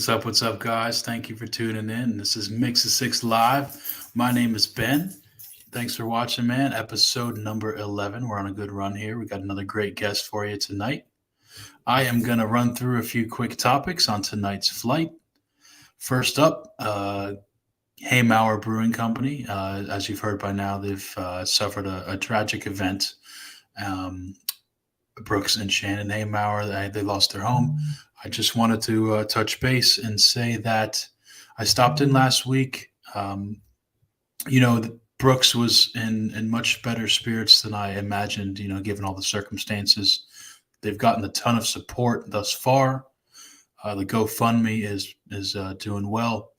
What's up, guys? Thank you for tuning in. This is Mix of Six Live. My name is Ben. Thanks for watching, man. Episode number 11. We're on a good run here. We got another great guest for you tonight. I am going to run through a few quick topics on tonight's flight. First up, Haymauer Brewing Company. As you've heard by now, they've suffered a tragic event. Brooks and Shannon Haymauer, they lost their home. I just wanted to touch base and say that I stopped in last week. Brooks was in much better spirits than I imagined, given all the circumstances. They've gotten a ton of support thus far. The GoFundMe is doing well.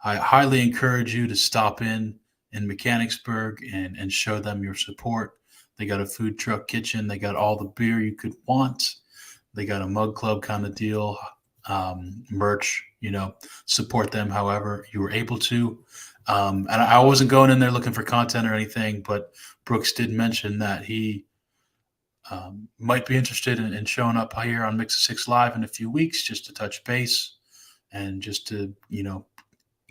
I highly encourage you to stop in Mechanicsburg and show them your support. They got a food truck kitchen. They got all the beer you could want. They got a mug club kind of deal, merch, support them however you were able to. And I wasn't going in there looking for content or anything, but Brooks did mention that he might be interested in showing up here on Mix of Six Live in a few weeks just to touch base and just to,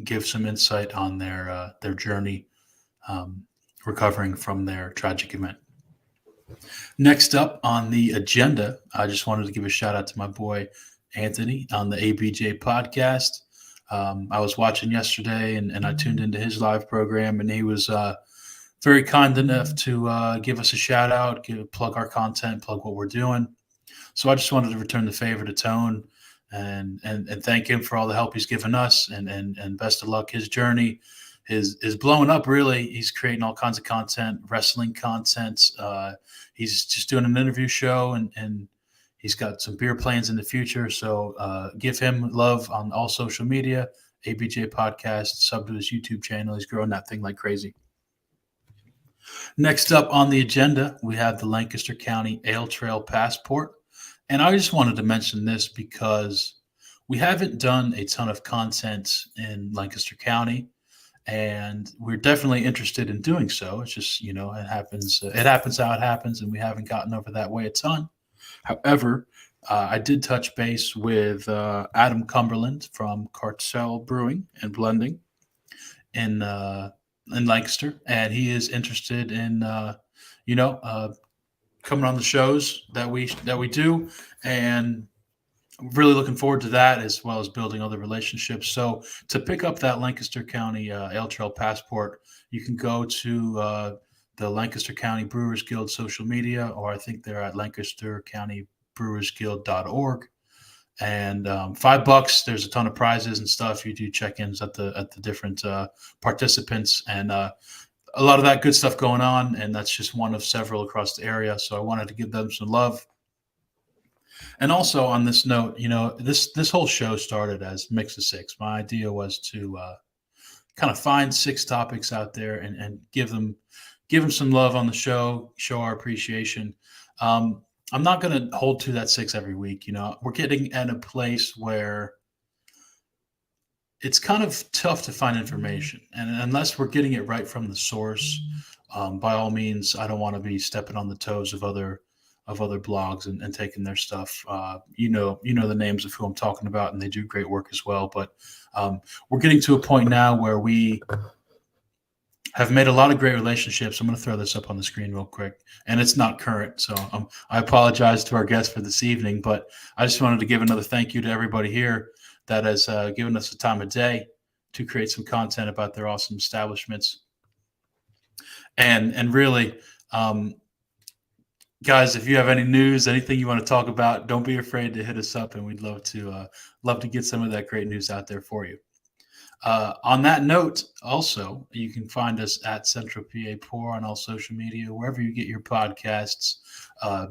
give some insight on their journey recovering from their tragic event. Next up on the agenda, I just wanted to give a shout out to my boy Anthony on the ABJ podcast. I was watching yesterday and I tuned into his live program, and he was very kind enough to give us a shout out, plug our content, plug what we're doing. So I just wanted to return the favor to Tone and thank him for all the help he's given us, and best of luck. His journey is blowing up, really. He's creating all kinds of content, wrestling content. He's just doing an interview show, and he's got some beer plans in the future. So give him love on all social media, ABJ Podcast, sub to his YouTube channel. He's growing that thing like crazy. Next up on the agenda, we have the Lancaster County Ale Trail Passport. And I just wanted to mention this because we haven't done a ton of content in Lancaster County, and we're definitely interested in doing so. It's just, it happens how it happens, and we haven't gotten over that way a ton. However, I did touch base with Adam Cumberland from Cartel Brewing and Blending in Lancaster, and he is interested in, coming on the shows that we do, and really looking forward to that, as well as building other relationships. So to pick up that Lancaster County Ale Trail Passport, you can go to the Lancaster County Brewers Guild social media, or I think they're at lancastercountybrewersguild.org. And $5, there's a ton of prizes and stuff. You do check-ins at the different participants, and a lot of that good stuff going on. And that's just one of several across the area. So I wanted to give them some love. And also on this note, this whole show started as Mix of Six. My idea was to kind of find 6 topics out there and give them some love on the show our appreciation. I'm not going to hold to that 6 every week. We're getting at a place where it's kind of tough to find information, and unless we're getting it right from the source, by all means, I don't want to be stepping on the toes of other blogs and taking their stuff. The names of who I'm talking about, and they do great work as well. But we're getting to a point now where we have made a lot of great relationships. I'm going to throw this up on the screen real quick, and it's not current, so I apologize to our guests for this evening, but I just wanted to give another thank you to everybody here that has given us the time of day to create some content about their awesome establishments. And really, guys, if you have any news, anything you want to talk about, don't be afraid to hit us up, and we'd love to get some of that great news out there for you. On that note, also, you can find us at Central PA Pour on all social media, wherever you get your podcasts.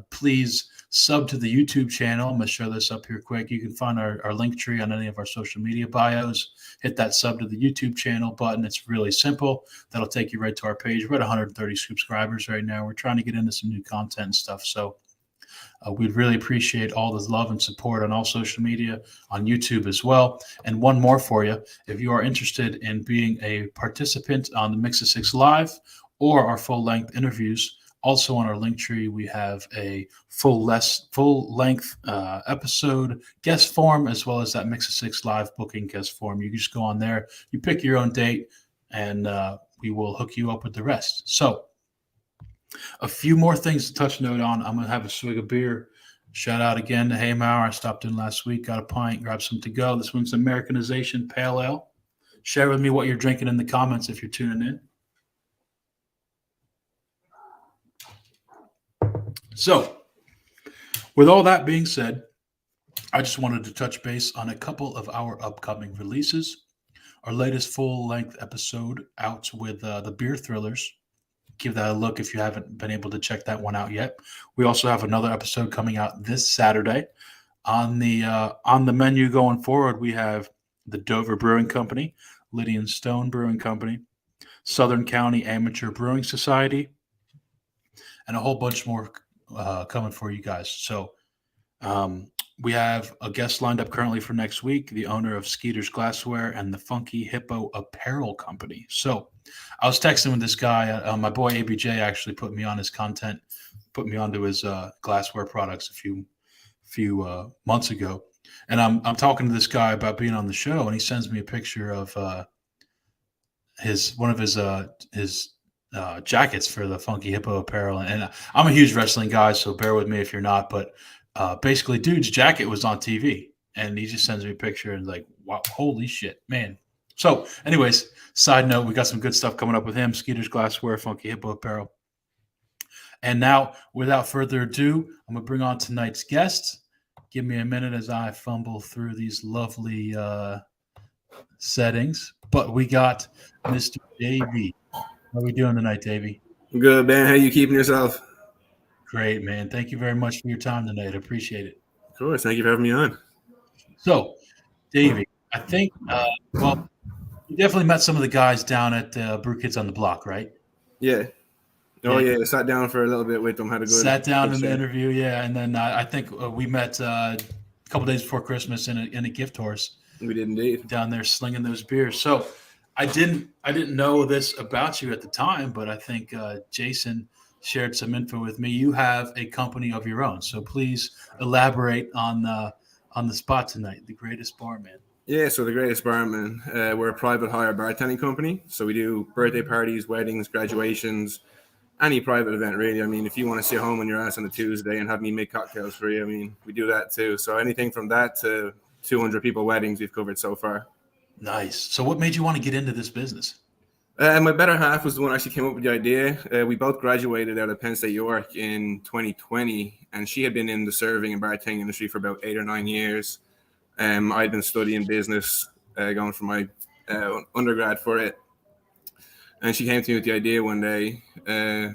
Please sub to the YouTube channel. I'm going to show this up here quick. You can find our link tree on any of our social media bios. Hit that sub to the YouTube channel button. It's really simple. That'll take you right to our page. We're at 130 subscribers right now. We're trying to get into some new content and stuff. So we'd really appreciate all the love and support on all social media, on YouTube as well. And one more for you. If you are interested in being a participant on the Mix of Six Live or our full-length interviews Also on our link tree, we have a full length episode guest form, as well as that Mix of Six live booking guest form. You can just go on there, you pick your own date, and we will hook you up with the rest. So a few more things to touch note on. I'm going to have a swig of beer. Shout out again to Hey Mauer. I stopped in last week, got a pint, grabbed some to go. This one's Americanization Pale Ale. Share with me what you're drinking in the comments if you're tuning in. So, with all that being said, I just wanted to touch base on a couple of our upcoming releases. Our latest full-length episode out with the Beer Thrillers. Give that a look if you haven't been able to check that one out yet. We also have another episode coming out this Saturday. On the menu going forward, we have the Dover Brewing Company, Lydian Stone Brewing Company, Southern County Amateur Brewing Society, and a whole bunch more coming for you guys. So we have a guest lined up currently for next week, the owner of Skeeter's Glassware and the Funky Hippo Apparel Company. So I was texting with this guy. My boy ABJ actually put me on his content, put me onto his glassware products a few months ago. And I'm talking to this guy about being on the show, and he sends me a picture of one of his jackets for the Funky Hippo Apparel. And I'm a huge wrestling guy, so bear with me if you're not. But basically, dude's jacket was on TV, and he just sends me a picture and like, wow, holy shit, man. So anyways, side note, we got some good stuff coming up with him, Skeeter's Glassware, Funky Hippo Apparel. And now, without further ado, I'm going to bring on tonight's guest. Give me a minute as I fumble through these lovely settings. But we got Mr. Davey. How are we doing tonight, Davey? Good, man. How you keeping yourself? Great, man. Thank you very much for your time tonight. I appreciate it. Of course. Thank you for having me on. So, Davey, I think, you definitely met some of the guys down at Brew Kids on the Block, right? Yeah. Oh, yeah. I sat down for a little bit with them. Had a good sat down in the interview, yeah. And then I think we met a couple days before Christmas in a gift horse. We did indeed. Down there slinging those beers. So I didn't know this about you at the time, but I think Jason shared some info with me. You have a company of your own, so please elaborate on the spot tonight, the Greatest Barman. Yeah, so the Greatest Barman, we're a private hire bartending company. So we do birthday parties, weddings, graduations, any private event, really. I mean, if you want to sit home on your ass on a Tuesday and have me make cocktails for you, I mean, we do that too. So anything from that to 200 people weddings we've covered so far. Nice. So what made you want to get into this business? My better half was the one who actually came up with the idea. We both graduated out of Penn State, York in 2020, and she had been in the serving and bartending industry for about 8 or 9 years. I'd been studying business, going for my undergrad for it. And she came to me with the idea one day. I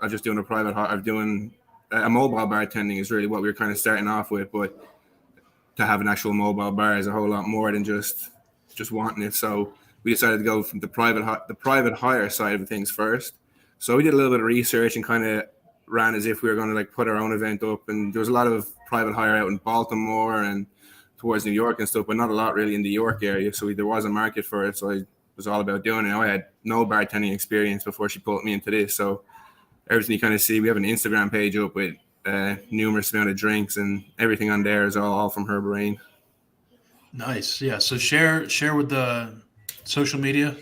was just doing a private hire. I'm doing a mobile bartending is really what we were kind of starting off with, but to have an actual mobile bar is a whole lot more than just wanting it. So we decided to go from the private hire side of things first. So we did a little bit of research and kind of ran as if we were going to like put our own event up. And there was a lot of private hire out in Baltimore and towards New York and stuff, but not a lot really in the York area. So there was a market for it. So I was all about doing it. I had no bartending experience before she pulled me into this. So everything you kind of see, we have an Instagram page up with numerous amount of drinks, and everything on there is all from her brain. Nice. Yeah. So share with the social media.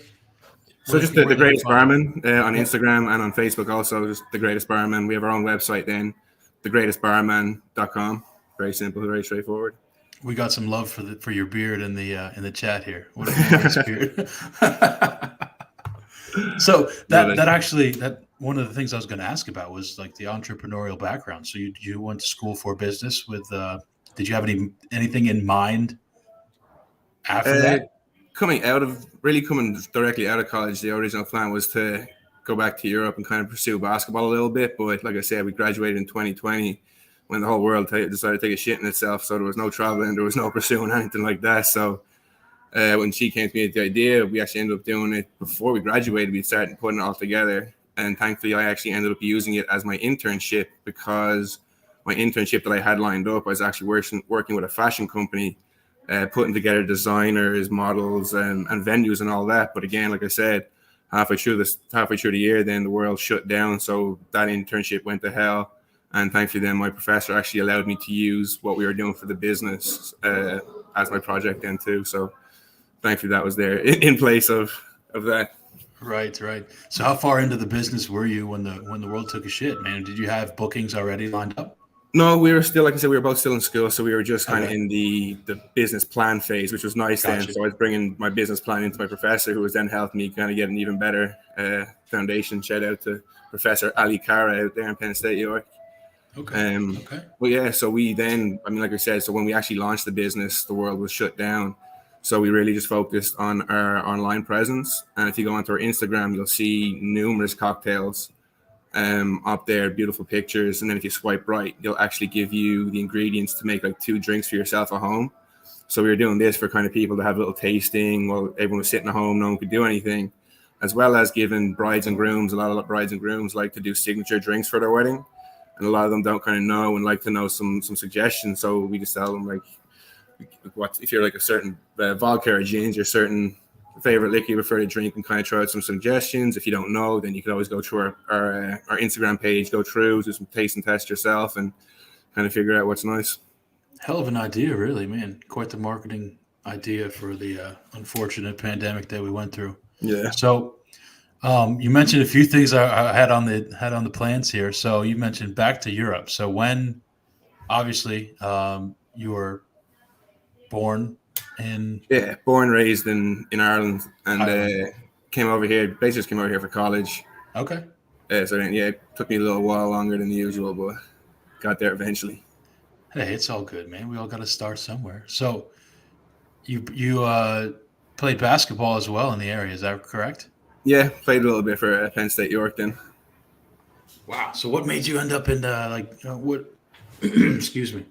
So just the Greatest Barman on Instagram and on Facebook also, just the Greatest Barman. We have our own website then, thegreatestbarman.com. Very simple, very straightforward. We got some love for your beard in the chat here. What a nice beard. So that one of the things I was going to ask about was like the entrepreneurial background. So you went to school for business with. Did you have anything in mind after that? Coming directly out of college, the original plan was to go back to Europe and kind of pursue basketball a little bit. But like I said, we graduated in 2020 when the whole world decided to take a shit in itself. So there was no traveling, there was no pursuing anything like that. So when she came to me with the idea, we actually ended up doing it before we graduated. We started putting it all together. And thankfully, I actually ended up using it as my internship, because my internship that I had lined up, I was actually working with a fashion company, putting together designers, models, and venues and all that. But again, like I said, halfway through the year, then the world shut down. So that internship went to hell. And thankfully, then my professor actually allowed me to use what we were doing for the business as my project then too. So thankfully, that was there in place of that. Right, right. So how far into the business were you when the world took a shit, man? Did you have bookings already lined up? No, we were still, like I said, we were both still in school, so we were just kind of Okay. in the business plan phase, which was nice then. Gotcha. So I was bringing my business plan into my professor, who was then helping me kind of get an even better foundation. Shout out to Professor Ali Kara out there in Penn State, York. Okay. Okay. Well, yeah, so we then, I mean, like I said, so when we actually launched the business, the world was shut down. So we really just focused on our online presence. And if you go onto our Instagram, you'll see numerous cocktails up there, beautiful pictures. And then if you swipe right, they'll actually give you the ingredients to make like 2 drinks for yourself at home. So we were doing this for kind of people to have a little tasting while everyone was sitting at home, no one could do anything, as well as giving brides and grooms. A lot of brides and grooms like to do signature drinks for their wedding. And a lot of them don't kind of know and like to know some suggestions. So we just tell them, like, what if you're like a certain vodka or gins, your certain favorite liquor you prefer to drink, and kind of throw out some suggestions. If you don't know, then you can always go through our Instagram page, go through, do some taste and test yourself, and kind of figure out what's nice. Hell of an idea, really, man. Quite the marketing idea for the unfortunate pandemic that we went through. Yeah. So, you mentioned a few things I had on the plans here. So you mentioned back to Europe. So when, obviously, you were born in born raised in Ireland, and Ireland. came over here. Basically, just came over here for college. Okay. So then, it took me a little while longer than usual, but got there eventually. Hey, it's all good, man. We all got to start somewhere. So you played basketball as well in the area. Is that correct? Yeah, played a little bit for Penn State York then. Wow. So what made you end up in what? Excuse me.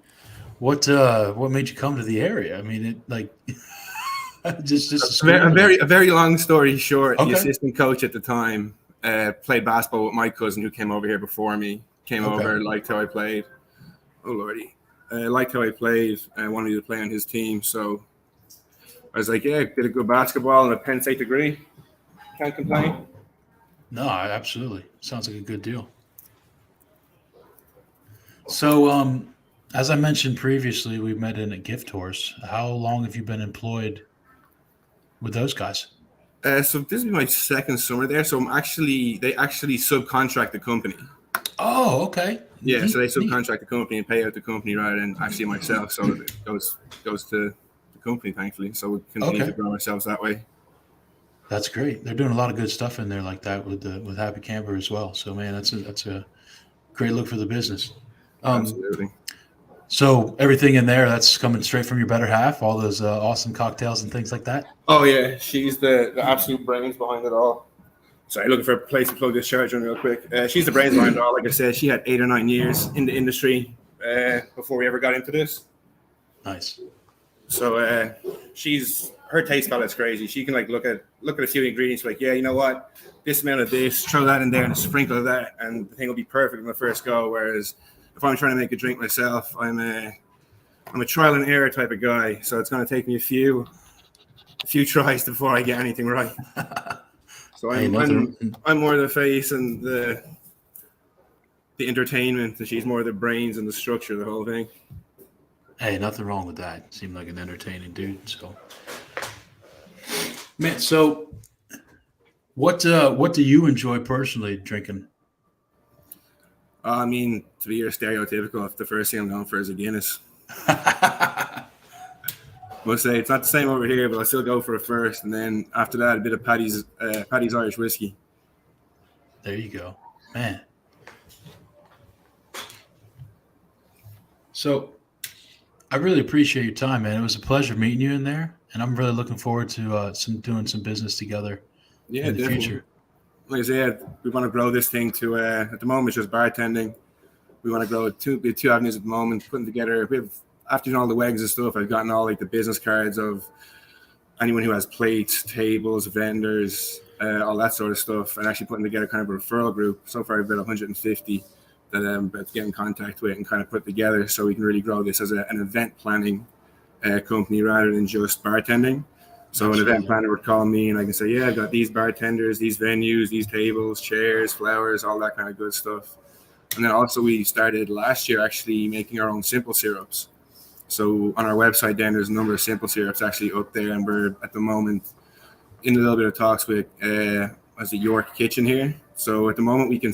What made you come to the area? I mean, it like just a very long story short. Okay. The assistant coach at the time played basketball with my cousin, who came over here before me. Came over, liked how I played. Oh lordy, liked how I played, and wanted me to play on his team. So I was like, yeah, did a good basketball and a Penn State degree. Can't complain. No, absolutely. Sounds like a good deal. So, as I mentioned previously, we met in a gift horse. How long have you been employed with those guys? So this is my second summer there. So they actually subcontract the company. Oh, okay. Yeah, Neat, so they neat. subcontract the company and pay out the company rather than actually myself. So it goes to the company, thankfully. So we continue to grow ourselves that way. That's great. They're doing a lot of good stuff in there like that with Happy Camper as well. So, man, that's a great look for the business. Absolutely. So everything in there, that's coming straight from your better half. All those awesome cocktails and things like that. Oh yeah, she's the absolute brains behind it all. Sorry, looking for a place to plug this charger in real quick. She's the brains behind it all. Like I said, she had 8 or 9 years in the industry before we ever got into this. Nice. So her taste palette's crazy. She can like look at a few ingredients, like, yeah, you know what, this amount of this, throw that in there and a sprinkle of that, and the thing will be perfect on the first go. Whereas if I'm trying to make a drink myself, I'm a trial and error type of guy. So it's going to take me a few tries before I get anything right. So I'm more the face and the entertainment, and she's more the brains and the structure of the whole thing. Hey, nothing wrong with that. Seemed like an entertaining dude. So, man, so what do you enjoy personally drinking? I mean, to be your stereotypical, if the first thing I'm going for is a Guinness. Must say it's not the same over here, but I still go for a first, and then after that, a bit of Paddy's Irish whiskey. There you go, man. So, I really appreciate your time, man. It was a pleasure meeting you in there, and I'm really looking forward to doing some business together in the future. Like I said, we want to grow this thing to at the moment it's just bartending. We want to grow it two avenues at the moment, putting together. After doing all the wegs and stuff, I've gotten all like the business cards of anyone who has plates, tables, vendors, all that sort of stuff, and actually putting together kind of a referral group. So far, I've got 150 that I'm about to get in contact with and kind of put together so we can really grow this as an event planning company rather than just bartending. So an event planner would call me and I can say, yeah, I've got these bartenders, these venues, these tables, chairs, flowers, all that kind of good stuff. And then also we started last year actually making our own simple syrups. So on our website then there's a number of simple syrups actually up there, and we're at the moment in a little bit of talks with as a York Kitchen here. So at the moment we can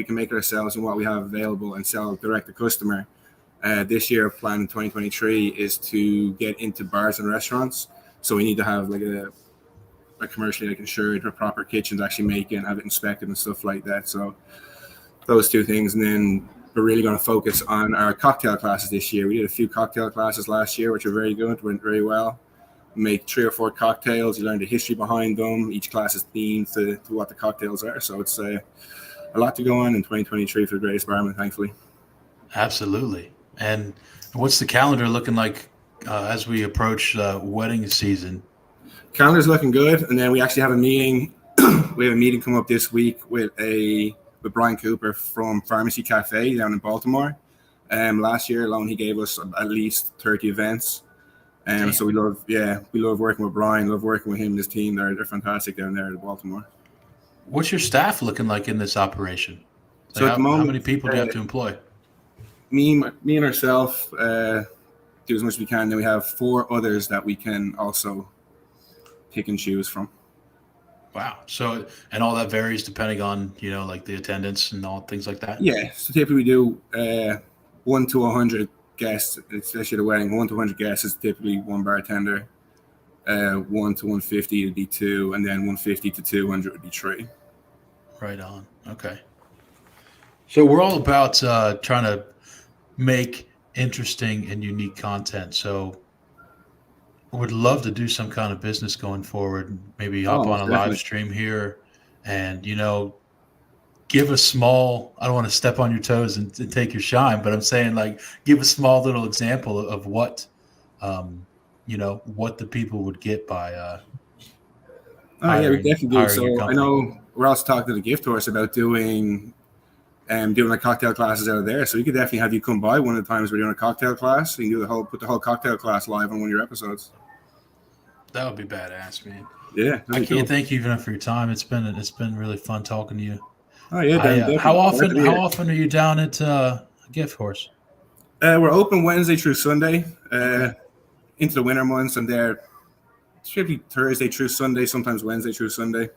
make it ourselves and what we have available and sell direct to customer. This year plan in 2023 is to get into bars and restaurants. So we need to have like a commercially insured or proper kitchen to actually make it and have it inspected and stuff like that. So those two things. And then we're really going to focus on our cocktail classes this year. We did a few cocktail classes last year, which were very good, went very well. Make 3 or 4 cocktails. You learn the history behind them. Each class is themed to what the cocktails are. So it's a lot to go on in 2023 for the Greatest Barman, thankfully. Absolutely. And what's the calendar looking like as we approach wedding season? Calendar's looking good. And then we actually have a meeting. We have a meeting come up this week with Brian Cooper from Pharmacy Cafe down in Baltimore. Last year alone, he gave us at least 30 events. So we love working with Brian, love working with him and his team. They're fantastic down there in Baltimore. What's your staff looking like in this operation? So at the moment, how many people do you have to employ? Me and ourselves do as much as we can. Then we have 4 others that we can also pick and choose from. Wow. So, and all that varies depending on, like the attendance and all things like that? Yeah. So typically we do 1 to 100 guests, especially at a wedding. 1 to 100 guests is typically 1 bartender. 1 to 150 would be 2, and then 150 to 200 would be 3. Right on. Okay. So we're all about trying to make interesting and unique content. So I would love to do some kind of business going forward. Maybe hop on a live stream here and, give a small, I don't want to step on your toes and take your shine, but I'm saying like, give a small little example of what, what the people would get by, we definitely do. So I know we're also talking to the gift horse about doing like cocktail classes out of there. So we could definitely have you come by one of the times we're doing a cocktail class. So you can put the whole cocktail class live on one of your episodes. That would be badass, man. Yeah. I can't thank you enough for your time. It's been really fun talking to you. Oh yeah. How often are you down at Gift Horse? We're open Wednesday through Sunday. Into the winter months, I'm there. Should be Thursday through Sunday, sometimes Wednesday through Sunday.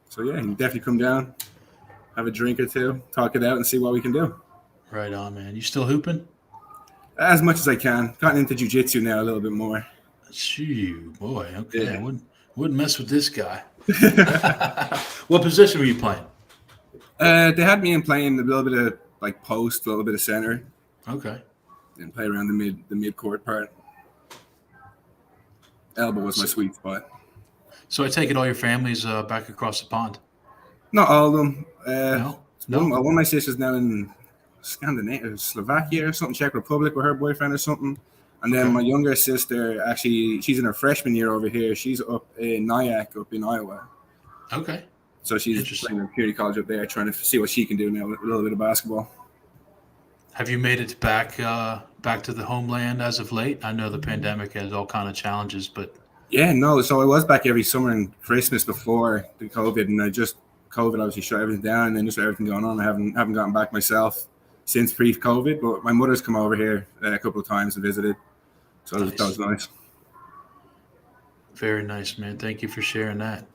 So yeah, you can definitely come down, have a drink or two, talk it out, and see what we can do. Right on, man. You still hooping? As much as I can. Gotten into jiu-jitsu now a little bit more. Shoo, boy. Okay, yeah. I wouldn't mess with this guy. What position were you playing? They had me in playing a little bit of like post, a little bit of center. Okay. And play around the mid court part. Elbow was my sweet spot. So I take it all your family's back across the pond? Not all of them. No. One of my sisters now in Scandinavia, Slovakia or something, Czech Republic with her boyfriend or something. And then my younger sister, actually, she's in her freshman year over here. She's up in Nyack, up in Iowa. Okay. So she's playing in community college up there, trying to see what she can do now with a little bit of basketball. Have you made it back to the homeland as of late? I know the pandemic has all kind of challenges, but yeah, no. So I was back every summer and Christmas before the COVID, and COVID obviously shut everything down, and then just everything going on. I haven't gotten back myself since pre-COVID, but my mother's come over here a couple of times and visited, so that was nice. Very nice, man. Thank you for sharing that.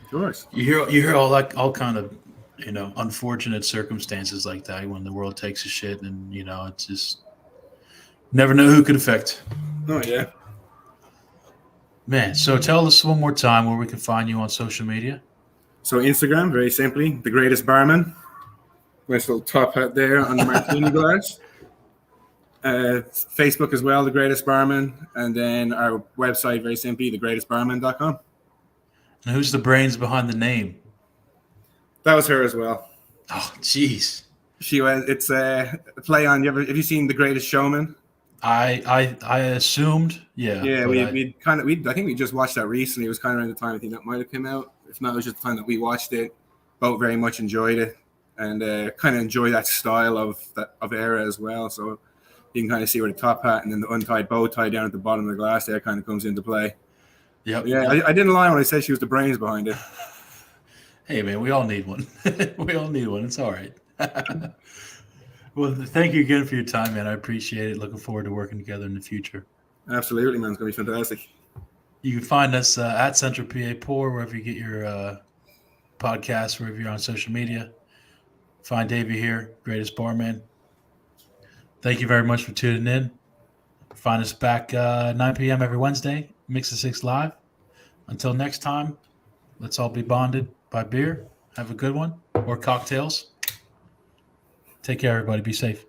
Of course. You hear all kind of unfortunate circumstances like that when the world takes a shit, and it's just never know who could affect. Oh yeah, man. So tell us one more time where we can find you on social media. So Instagram, very simply, the Greatest Barman. Nice little top hat there on the martini glass. Facebook as well, the Greatest Barman, and then our website, very simply, thegreatestbarman.com. And who's the brains behind the name? That was her as well. Oh, jeez. It's a play on. Have you seen The Greatest Showman? I assumed, yeah. Yeah, I think we just watched that recently. It was kind of around the time I think that might have come out. If not, it was just the time that we watched it. Both very much enjoyed it, and kind of enjoy that style of era as well. So you can kind of see where the top hat and then the untied bow tie down at the bottom of the glass there kind of comes into play. Yep. Yeah, yep. I didn't lie when I said she was the brains behind it. Hey, man, we all need one. We all need one. It's all right. Well, thank you again for your time, man. I appreciate it. Looking forward to working together in the future. Absolutely, man. It's going to be fantastic. You can find us at Central PA Pour, wherever you get your podcasts, wherever you're on social media. Find Davey here, Greatest Barman. Thank you very much for tuning in. Find us back 9 p.m. every Wednesday, Mix of Six Live. Until next time, let's all be bonded by beer. Have a good one, or cocktails. Take care, everybody. Be safe.